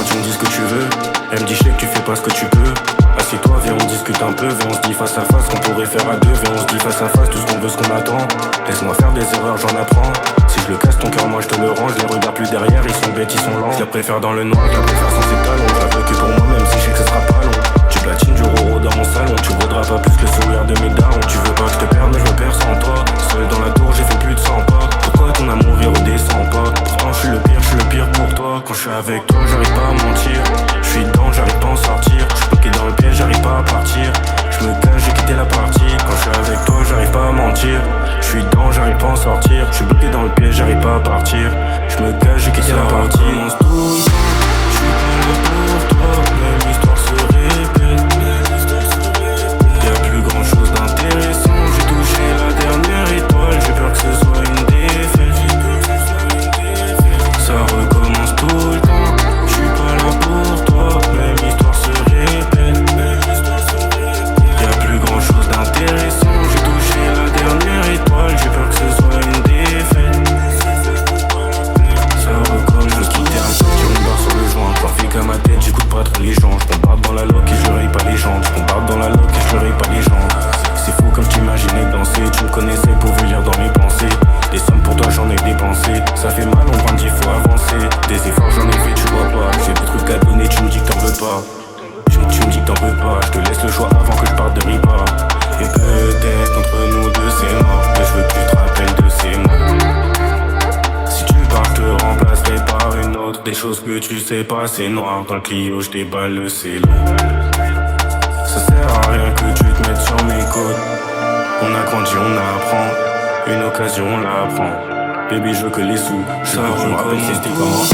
quand tu me dis ce que tu veux. Elle me dit je sais que tu fais pas ce que tu peux. Assieds-toi, viens on discute un peu. Viens on se dit face à face qu'on pourrait faire à deux. Viens on se dit face à face tout ce qu'on veut, ce qu'on attend. Laisse-moi faire des erreurs, j'en apprends. Si je le casse ton cœur, moi je te le rends. Je les regarde plus derrière, ils sont bêtes, ils sont lents. Je la préfère dans le noir, je la préfère sans ses talons. Je la veux que pour moi même si je sais que ce sera pas long. Tu platines du roro dans mon salon. Tu vaudras pas plus que le sourire de mes darons. Tu veux pas que je te perde mais je me perds sans toi. Seul dans la tour j'ai fait plus de 100 pas. Pourquoi ton amour il redescend pas? Pourtant je suis le pire pour toi. Quand je suis avec toi j'arrive pas à mentir. Je suis dedans j'arrive pas à en sortir. Je suis bloqué dans le piège j'arrive pas à partir. Je me cache j'ai quitté la partie. Quand je suis avec toi j'arrive pas à mentir. Je suis dedans j'arrive pas à en sortir. Je suis bloqué dans le piège j'arrive pas à partir. Je me cache j'ai quitté la partie. Je suis pas là pour toi. Même histoire se répète. Y'a plus grand chose d'intéressant. J'ai touché la dernière étoile. J'ai peur que ce soit une défaite. Ça recommence tout le temps. Je suis pas là pour toi. Même histoire se répète. Y'a plus grand chose d'intéressant. J'ai touché la dernière étoile. J'ai peur que ce soit une défaite. Ça recommence. Je quittais un peu, tire une barre sur le joint. J'en qu'à ma tête, j'écoute pas trop les gens. J'bombarde dans la loc et je raye pas les gens. J'bombarde dans la loc et je raye pas les gens. C'est fou comme je t'imaginais danser. Tu me connaissais pour lire dans mes pensées. Des sommes pour toi j'en ai dépensé. Ça fait mal, on grandit, faut avancer. Des efforts j'en ai fait, tu vois pas. J'ai des trucs à donner, tu me dis que t'en veux pas. Tu me dis que t'en veux pas. Je te laisse le choix avant que je parte de Ripa. Et peut-être entre nous deux c'est mort. Mais je veux que tu te rappelles de ces mots. Si tu pars, je te remplacerai par une autre. Des choses que tu sais pas, c'est noir. Dans le Clio, je déballe le célo. Ça sert à rien que tu te mettes sur mes côtes. On a grandi, on apprend. Une occasion, on la prend. Baby, je veux que les sous. Ça recommence.